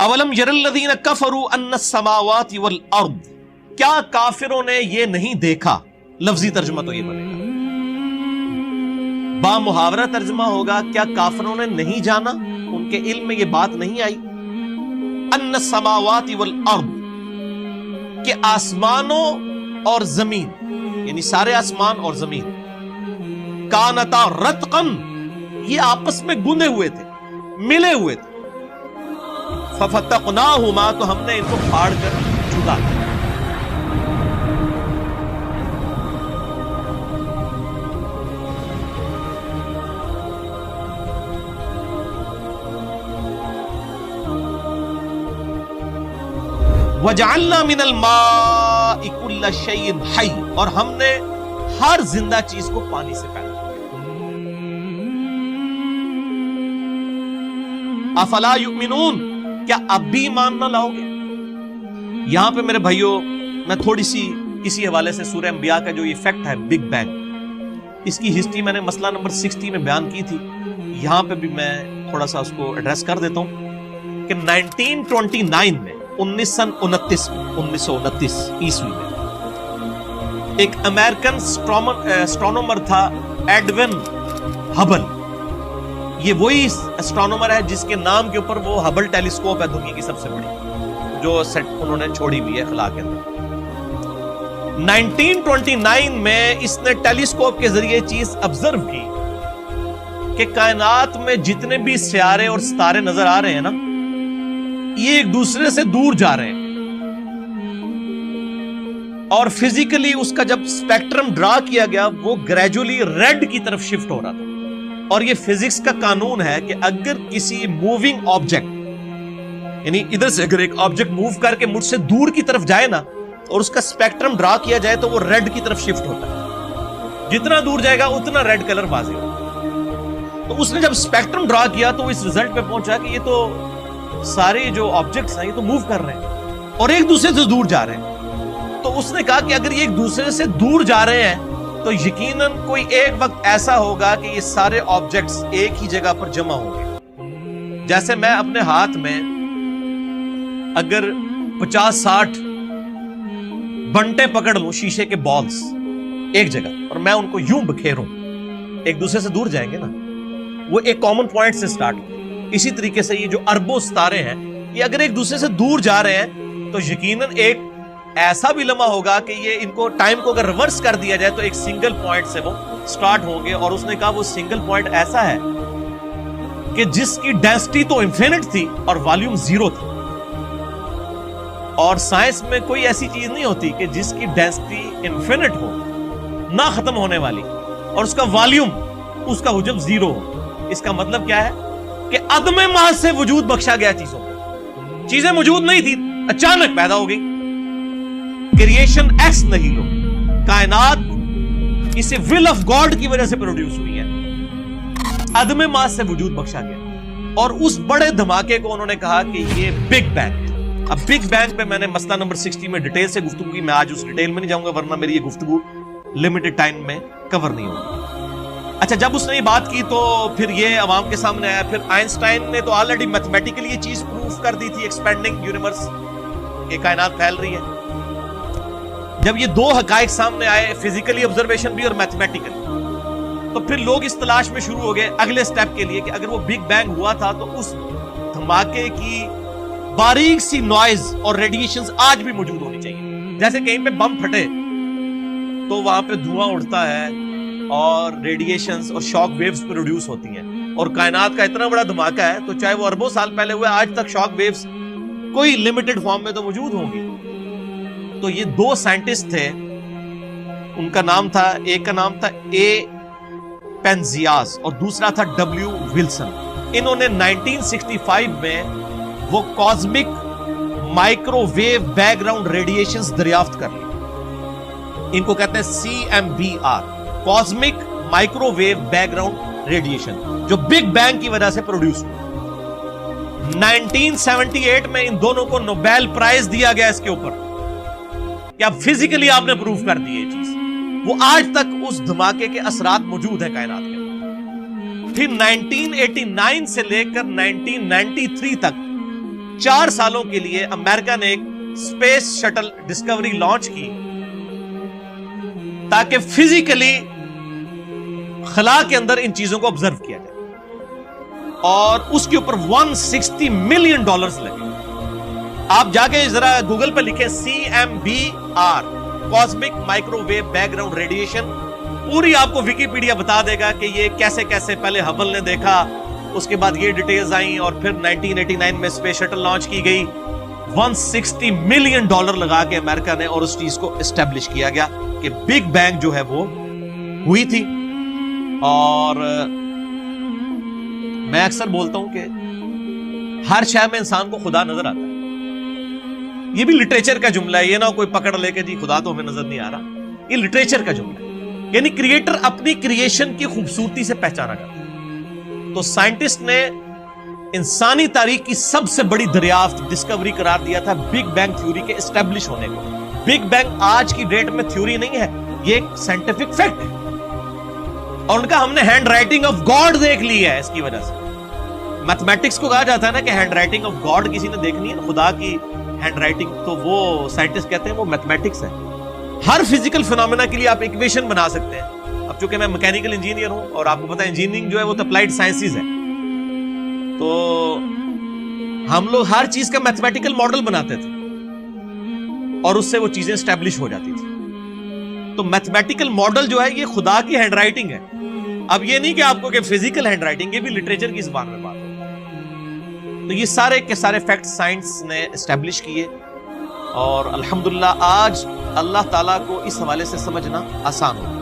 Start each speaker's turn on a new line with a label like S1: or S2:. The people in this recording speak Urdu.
S1: اولم یرلذین کفروا ان السماوات والارض، کیا کافروں نے یہ نہیں دیکھا؟ لفظی ترجمہ تو یہ بنے گا، با محاورہ ترجمہ ہوگا کیا کافروں نے نہیں جانا، ان کے علم میں یہ بات نہیں آئی، ان السماوات والارض، کہ آسمانوں اور زمین، یعنی سارے آسمان اور زمین، کانتا رتقا، یہ آپس میں گندے ہوئے تھے، ملے ہوئے تھے، ففتقناہما، تو ہم نے ان کو پھاڑ کر جدا کیا۔ وَجَعَلْنَا مِنَ الْمَاءِ كُلَّ شَيْءٍ حَيٍّ، اور ہم نے ہر زندہ چیز کو پانی سے پیدا کیا۔ افلا یؤمنون، کیا اب بھی ایمان نہ لاؤ گے؟ یہاں پہ میرے بھائیوں میں تھوڑی سی اسی حوالے سے سورہ انبیاء کا جو ایفیکٹ ہے بگ بینگ، اس کی ہسٹری میں نے مسئلہ نمبر 60 میں بیان کی تھی، یہاں پہ بھی میں تھوڑا سا اس کو ایڈریس کر دیتا ہوں کہ 1929 میں 1929 عیسوی میں ایک امریکن اسٹرونومر تھا ایڈون ہبل، یہ وہی اسٹرونومر ہے جس کے نام کے اوپر وہ ہبل ٹیلیسکوپ ہے دنیا کی سب سے بڑی، جو سیٹ انہوں نے چھوڑی ہوئی ہے خلا کے اندر۔ 1929 میں اس نے ٹیلیسکوپ کے ذریعے چیز آبزرو کی کہ کائنات میں جتنے بھی سیارے اور ستارے نظر آ رہے ہیں نا، یہ ایک دوسرے سے دور جا رہے ہیں، اور فزیکلی اس کا جب اسپیکٹرم ڈرا کیا گیا وہ گریجولی ریڈ کی طرف شفٹ ہو رہا تھا۔ اور یہ فزکس کا قانون ہے کہ اگر کسی موونگ آبجیکٹ، یعنی ادھر سے اگر ایک آبجیکٹ موو کر کے مجھ سے دور کی طرف جائے نا اور اس کا اسپیکٹرم ڈرا کیا جائے تو وہ ریڈ کی طرف شفٹ ہوتا ہے، جتنا دور جائے گا اتنا ریڈ کلر واضح ہوگا۔ تو اس نے جب اسپیکٹرم ڈرا کیا تو اس ریزلٹ پہ پہنچا کہ یہ تو سارے جو آبجیکٹس ہیں یہ تو موو کر رہے ہیں اور ایک دوسرے سے دور جا رہے ہیں۔ تو اس نے کہا کہ اگر یہ ایک دوسرے سے دور جا رہے ہیں تو یقیناً کوئی ایک وقت ایسا ہوگا کہ یہ سارے آبجیکٹس ایک ہی جگہ پر جمع ہوں گے۔ جیسے میں اپنے ہاتھ میں اگر 50-60 بنٹے پکڑ لوں شیشے کے بالز ایک جگہ اور میں ان کو یوں بکھیروں، ایک دوسرے سے دور جائیں گے نا، وہ ایک کامن پوائنٹ سے سٹارٹ ہو۔ اسی طریقے سے یہ جو اربوں ستارے ہیں یہ اگر ایک دوسرے سے دور جا رہے ہیں تو یقیناً ایک ایسا بھی لمحہ ہوگا کہ یہ ان کو ٹائم کو اگر ریورس کر دیا جائے تو ایک سنگل پوائنٹ سے وہ سٹارٹ ہوں گے۔ اور اس نے کہا وہ سنگل پوائنٹ ایسا ہے کہ جس کی ڈینسٹی تو انفینٹ تھی اور والیوم 0 تھی، اور سائنس میں کوئی ایسی چیز نہیں ہوتی کہ جس کی ڈینسٹی انفینٹ ہو، نہ ختم ہونے والی، اور اس کا والیوم، اس کا حجم 0 ہو۔ اس کا مطلب کیا ہے کہ عدم محض سے وجود بخشا گیا چیزوں کو، چیزیں موجود نہیں تھی اچانک پیدا ہو گئی۔ کریشن ایکس نہیں لو، کائنات اسے ول آف گاڈ کی وجہ سے پروڈیوس ہوئی ہے، عدم محض سے وجود بخشا گیا۔ اور اس بڑے دھماکے کو انہوں نے کہا کہ یہ بگ بینگ۔ اب بگ بینگ پہ میں نے مسئلہ نمبر 60 میں ڈیٹیل سے گفتگو کی، میں آج اس ڈیٹیل میں نہیں جاؤں گا ورنہ میری یہ گفتگو لمیٹڈ ٹائم میں کور نہیں ہوگی۔ اچھا، جب اس نے یہ بات کی تو پھر یہ عوام کے سامنے آیا۔ پھر آئنسٹائن نے تو آلریڈی میتھمیٹیکلی یہ چیز پروف کر دی تھی، ایکسپینڈنگ یونیورس، کہ کائنات پھیل رہی ہے۔ جب یہ دو حقائق سامنے آئے، فزیکلی آبزرویشن بھی اور میتھمیٹیکلی، تو پھر لوگ اس تلاش میں شروع ہو گئے اگلے سٹیپ کے لیے کہ اگر وہ بگ بینگ ہوا تھا تو اس دھماکے کی باریک سی نوائز اور ریڈیشنز آج بھی موجود ہونی چاہیے۔ جیسے کہیں پہ بم پھٹے تو وہاں پہ دھواں اڑتا ہے اور ریڈیشنز اور شاک ویوز پروڈیوس ہوتی ہیں، اور کائنات کا اتنا بڑا دھماکہ ہے تو چاہے وہ اربوں سال پہلے ہوئے، آج تک شاک ویوز کوئی لمیٹڈ فارم میں تو موجود ہوں گی۔ تو یہ دو سائنٹسٹ تھے، ان کا نام تھا، ایک کا نام تھا اے پینزیاز اور دوسرا تھا ڈبلیو ولسن۔ انہوں نے 1965 میں وہ cosmic microwave background radiations دریافت کر لی، ان کو کہتے ہیں CMBR، cosmic microwave background radiation, جو بگ بینگ کی وجہ سے پروڈیوس ہوئی۔ 1978 میں ان دونوں کو نوبیل پرائز دیا گیا اس کے اوپر کہ اب فزیکلی آپ نے پروف کر دی یہ چیز۔ وہ آج تک اس دھماکے کے اثرات موجود ہیں کائنات کے اندر۔ پھر 1989 سے لے کر 1993 تک 4 سالوں کے لیے امریکہ نے ایک اسپیس شٹل ڈسکوری لانچ کی تاکہ فزیکلی خلا کے اندر ان چیزوں کو آبزرو کیا جائے، اور اس کے اوپر $160 ملین لگے۔ آپ جا کے ذرا گوگل پہ لکھیں CMBR، cosmic microwave background radiation, پوری آپ کو ویکیپیڈیا بتا دے گا کہ یہ کیسے کیسے پہلے ہبل نے دیکھا، اس کے بعد یہ ڈیٹیلز آئیں، اور پھر 1989 میں اسپیس شٹل لانچ کی گئی۔ $160 ملین لگا کے امریکہ نے، اور اس چیز کو اسٹیبلش کیا گیا کہ بگ بینگ جو ہے وہ ہوئی تھی۔ اور میں اکثر بولتا ہوں کہ ہر شے میں انسان کو خدا نظر آتا ہے، یہ بھی لٹریچر کا جملہ ہے، یہ نہ کوئی پکڑ لے کے جی خدا تو ہمیں نظر نہیں آ رہا، یہ لٹریچر کا جملہ ہے، یعنی کریٹر اپنی کریشن کی خوبصورتی سے پہچانا جاتا ہے۔ تو سائنٹسٹ نے انسانی تاریخ کی سب سے بڑی دریافت ڈسکوری قرار دیا تھا بگ بینگ تھیوری کے اسٹیبلش ہونے کو۔ بگ بینگ آج کی ڈیٹ میں تھیوری نہیں ہے، یہ ایک سائنٹیفک فیکٹ ہے، اور ان کا ہم نے ہینڈ رائٹنگ آف گاڈ دیکھ لی ہے۔ اس کی وجہ سے میتھمیٹکس کو کہا جاتا ہے نا کہ ہینڈ رائٹنگ آف گاڈ کسی نے دیکھنی ہے، خدا کی ہینڈ رائٹنگ، تو وہ سائنٹسٹ کہتے ہیں وہ میتھمیٹکس ہے۔ ہر فزیکل فینومینا کے لیے آپ ایکویشن بنا سکتے ہیں۔ اب چونکہ میں میکینیکل انجینئر ہوں، اور آپ کو پتا ہے انجینئرنگ جو ہے وہ تو اپلائیڈ سائنسز ہے، تو ہم لوگ ہر چیز کا میتھمیٹیکل ماڈل بناتے تھے، اور اس سے وہ چیزیں اسٹیبلش ہو جاتی تھی۔ تو میتھمیٹیکل ماڈل جو ہے یہ خدا کی ہینڈ رائٹنگ ہے۔ اب یہ نہیں کہ آپ کو کہ فزیکل ہینڈ رائٹنگ، یہ بھی لٹریچر کی زبان میں بات ہے۔ تو یہ سارے کے سارے فیکٹ سائنس نے اسٹیبلش کیے، اور الحمدللہ آج اللہ تعالیٰ کو اس حوالے سے سمجھنا آسان ہو۔